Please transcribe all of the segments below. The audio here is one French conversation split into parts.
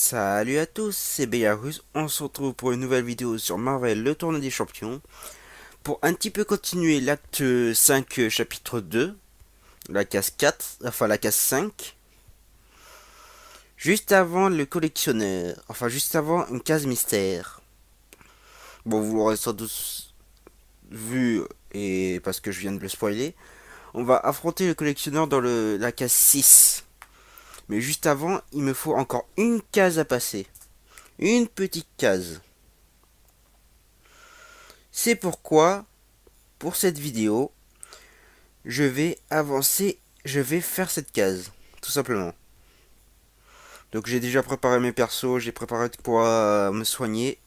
Salut à tous, c'est Belarus. On se retrouve pour une nouvelle vidéo sur Marvel, le tournoi des champions. Pour un petit peu continuer l'acte 5, chapitre 2, la case 4, enfin la case 5. Juste avant le collectionneur, enfin juste avant une case mystère. Bon, vous l'aurez sans doute vu, et parce que je viens de le spoiler. On va affronter le collectionneur dans la case 6. Mais juste avant, il me faut encore une case à passer. Une petite case. C'est pourquoi, pour cette vidéo, je vais faire cette case, tout simplement. Donc j'ai déjà préparé mes persos, j'ai préparé pour me soigner.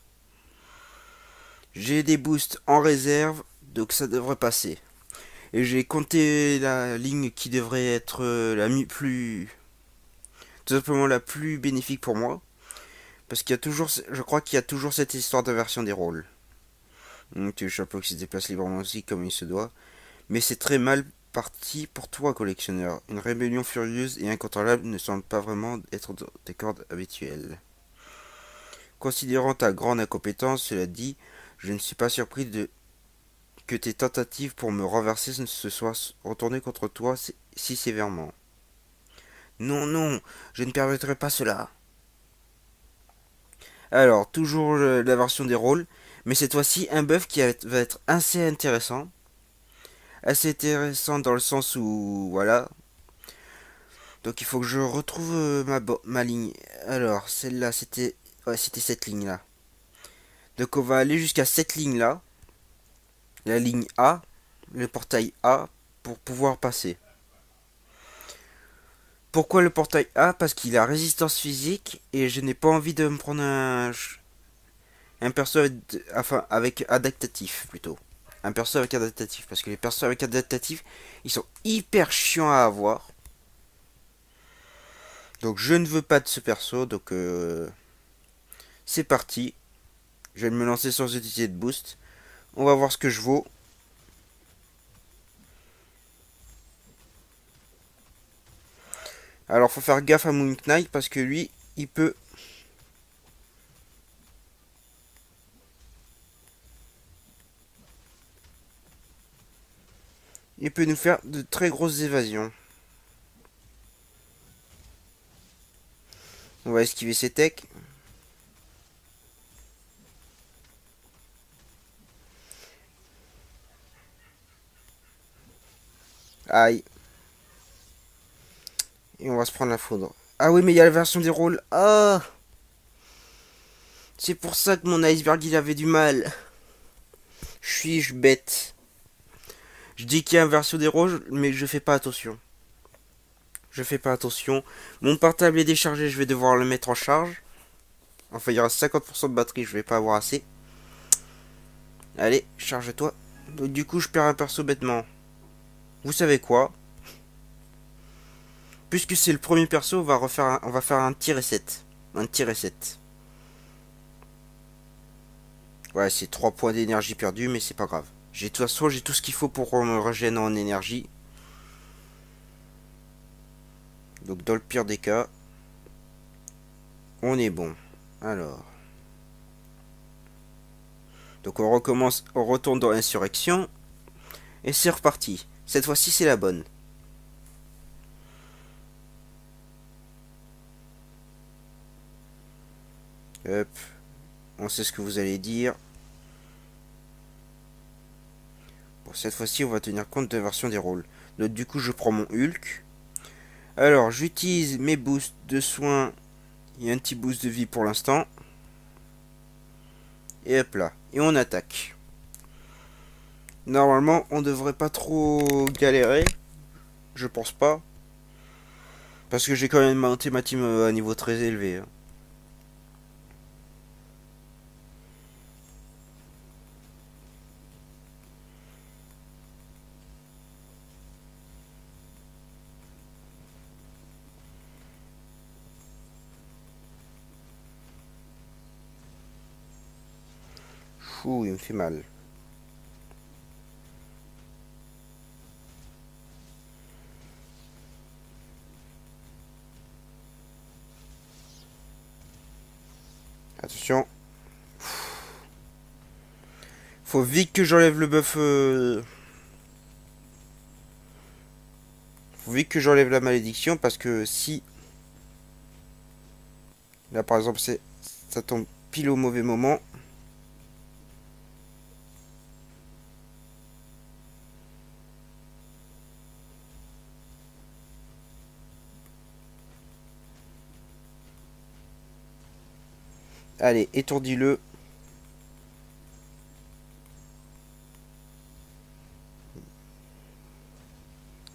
J'ai des boosts en réserve, donc ça devrait passer. Et j'ai compté la ligne qui devrait être tout simplement la plus bénéfique pour moi. Parce qu'il y a toujours, je crois qu'il y a toujours cette histoire d'inversion des rôles. Donc le chapeau qui se déplace librement aussi comme il se doit. Mais c'est très mal parti pour toi, collectionneur. Une rébellion furieuse et incontrôlable ne semble pas vraiment être dans tes cordes habituelles. Considérant ta grande incompétence, cela dit, je ne suis pas surpris que tes tentatives pour me renverser se soient retournées contre toi si sévèrement. Non, non, je ne permettrai pas cela. Alors, toujours la version des rôles, mais cette fois-ci un buff va être assez intéressant. Assez intéressant dans le sens où, voilà. Donc il faut que je retrouve ma ligne. Alors, celle-là, c'était, ouais, c'était cette ligne-là. Donc on va aller jusqu'à cette ligne-là, la ligne A, le portail A, pour pouvoir passer. Pourquoi le portail A? Parce qu'il a résistance physique et je n'ai pas envie de me prendre un perso avec adaptatif plutôt. Un perso avec adaptatif. Parce que les persos avec adaptatif, ils sont hyper chiants à avoir. Donc je ne veux pas de ce perso. Donc c'est parti. Je vais me lancer sans utiliser de boost. On va voir ce que je vaux. Alors faut faire gaffe à Moon Knight parce que lui, il peut nous faire de très grosses évasions. On va esquiver ses techs. Aïe. Et on va se prendre la foudre. Ah oui, mais il y a la version des rôles. Ah, c'est pour ça que mon iceberg il avait du mal. Suis-je bête? Je dis qu'il y a une version des rôles, mais je fais pas attention. Je fais pas attention. Mon portable est déchargé, je vais devoir le mettre en charge. Enfin, il y aura 50% de batterie, je vais pas avoir assez. Allez, charge-toi. Donc, du coup, je perds un perso bêtement. Vous savez quoi? Puisque c'est le premier perso, on va faire un petit reset. Un petit reset. Ouais, c'est 3 points d'énergie perdus, mais c'est pas grave. De toute façon, j'ai tout ce qu'il faut pour me régénérer en énergie. Donc, dans le pire des cas, on est bon. Alors. Donc, on recommence, on retourne dans Insurrection. Et c'est reparti. Cette fois-ci, c'est la bonne. Hop. On sait ce que vous allez dire. Bon, cette fois-ci, on va tenir compte de la version des rôles. Donc, du coup, je prends mon Hulk. Alors, j'utilise mes boosts de soins et un petit boost de vie pour l'instant. Et hop là. Et on attaque. Normalement, on devrait pas trop galérer. Je pense pas. Parce que j'ai quand même monté ma team à un niveau très élevé, hein. Fou, il me fait mal. Attention. Faut vite que j'enlève le buff. Faut vite que j'enlève la malédiction parce que si. Là par exemple, ça tombe pile au mauvais moment. Allez, étourdis-le.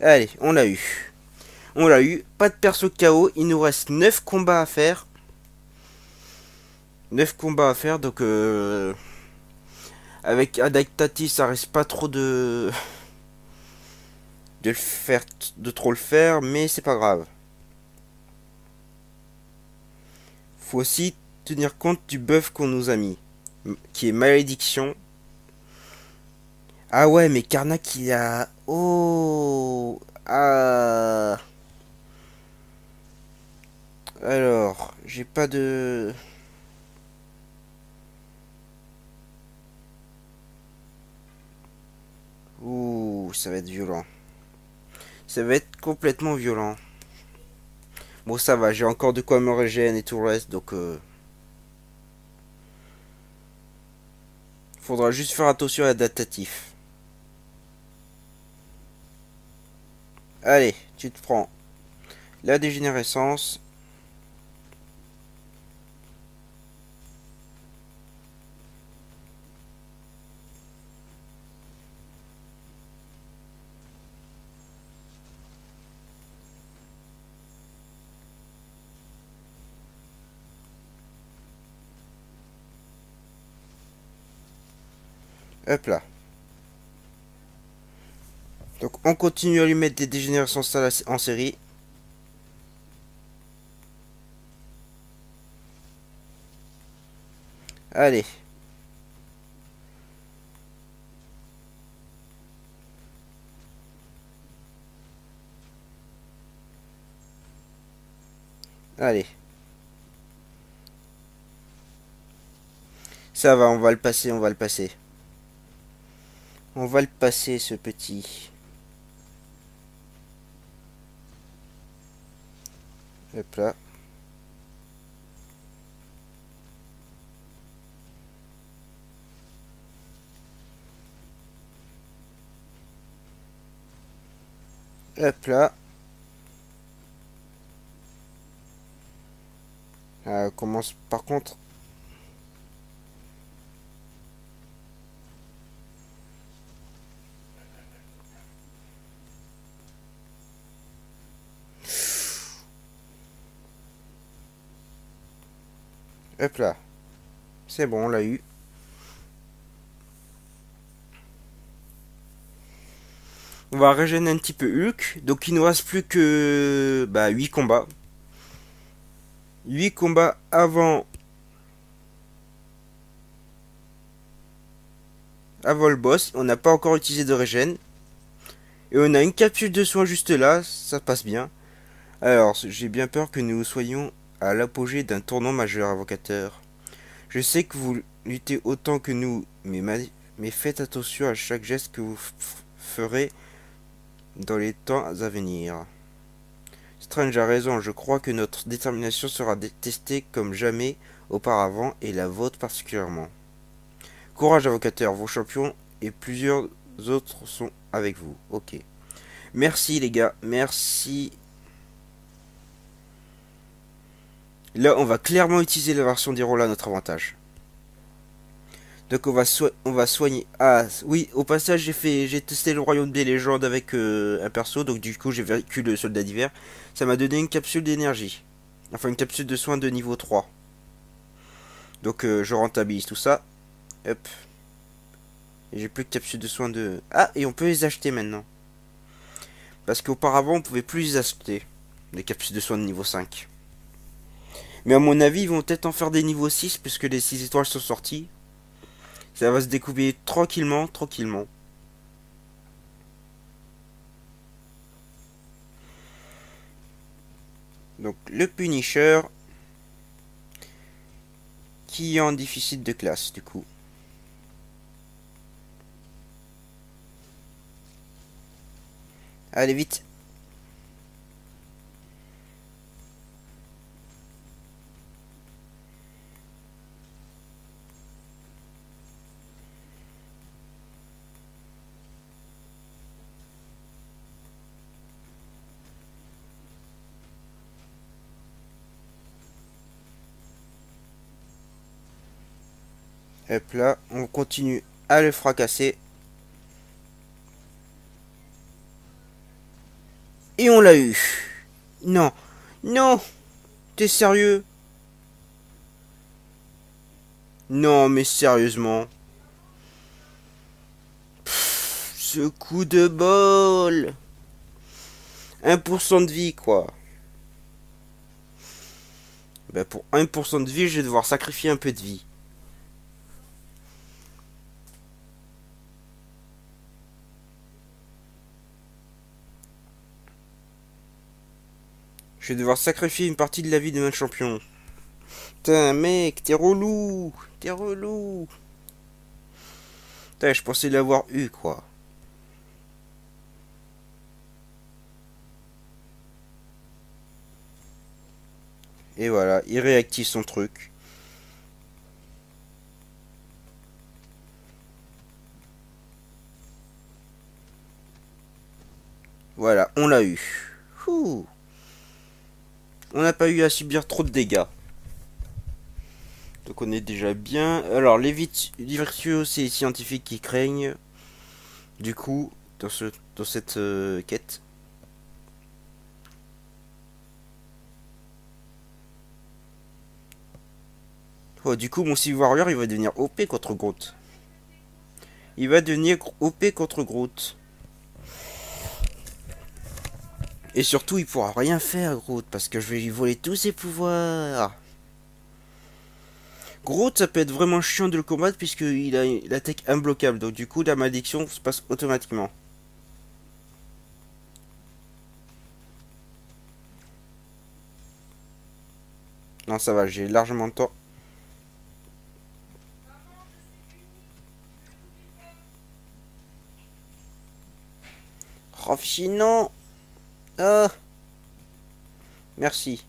Allez, on l'a eu. On l'a eu. Pas de perso KO. Il nous reste 9 combats à faire. 9 combats à faire. Donc, avec Adaptatif, ça reste pas trop de le faire, de trop le faire. Mais c'est pas grave. Faut aussi tenir compte du buff qu'on nous a mis. Qui est malédiction. Ah ouais, mais Karnak, il a... Oh. Ah. Alors, j'ai pas de... Ouh, ça va être violent. Ça va être complètement violent. Bon, ça va, j'ai encore de quoi me régénérer et tout le reste, donc... faudra juste faire attention à l'adaptatif. Allez, tu te prends la dégénérescence. Hop là. Donc on continue à lui mettre des dégénérescences en série. Allez. Allez. Ça va, on va le passer, on va le passer. On va le passer, ce petit. Hop là. Hop là. On commence par contre. Hop là. C'est bon, on l'a eu. On va régénérer un petit peu Hulk. Donc il nous reste plus que 8 combats. 8 combats avant le boss. On n'a pas encore utilisé de régène. Et on a une capsule de soin juste là. Ça passe bien. Alors, j'ai bien peur que nous soyons à l'apogée d'un tournant majeur, invocateur. Je sais que vous luttez autant que nous, mais faites attention à chaque geste que vous ferez dans les temps à venir. Strange a raison, je crois que notre détermination sera testée comme jamais auparavant, et la vôtre particulièrement. Courage, invocateur, vos champions et plusieurs autres sont avec vous. Ok. Merci les gars, merci. Là, on va clairement utiliser la version d'Irola à notre avantage. Donc on va soigner. Ah oui, au passage j'ai testé le royaume des légendes avec un perso, donc du coup j'ai vécu le soldat d'hiver. Ça m'a donné une capsule d'énergie. Enfin une capsule de soins de niveau 3. Donc je rentabilise tout ça. Hop. Et j'ai plus de capsules de soins de... Ah, et on peut les acheter maintenant. Parce qu'auparavant on pouvait plus les acheter. Les capsules de soins de niveau 5. Mais à mon avis ils vont peut-être en faire des niveaux 6 puisque les 6 étoiles sont sorties. Ça va se découper tranquillement, tranquillement. Donc le Punisher qui est en déficit de classe, du coup. Allez, vite. Hop là, on continue à le fracasser. Et on l'a eu. Non, non, t'es sérieux? Non, mais sérieusement. Ce coup de bol. 1% de vie, quoi. Ben pour 1% de vie, je vais devoir sacrifier un peu de vie. Je vais devoir sacrifier une partie de la vie de mon champion. Putain, mec, t'es relou. T'es relou. Putain, je pensais l'avoir eu, quoi. Et voilà, il réactive son truc. Voilà, on l'a eu. Ouh. On n'a pas eu à subir trop de dégâts. Donc on est déjà bien. Alors les virtuoses, c'est les scientifiques qui craignent. Du coup, dans cette quête. Oh, du coup, mon Civil Warrior, il va devenir OP contre Groot. Il va devenir OP contre Groot. Et surtout, il pourra rien faire, Groot, parce que je vais lui voler tous ses pouvoirs. Groot, ça peut être vraiment chiant de le combattre, puisqu'il a l'attaque imbloquable. Donc du coup, la malédiction se passe automatiquement. Non, ça va, j'ai largement le temps. Oh, non. Ah. Merci.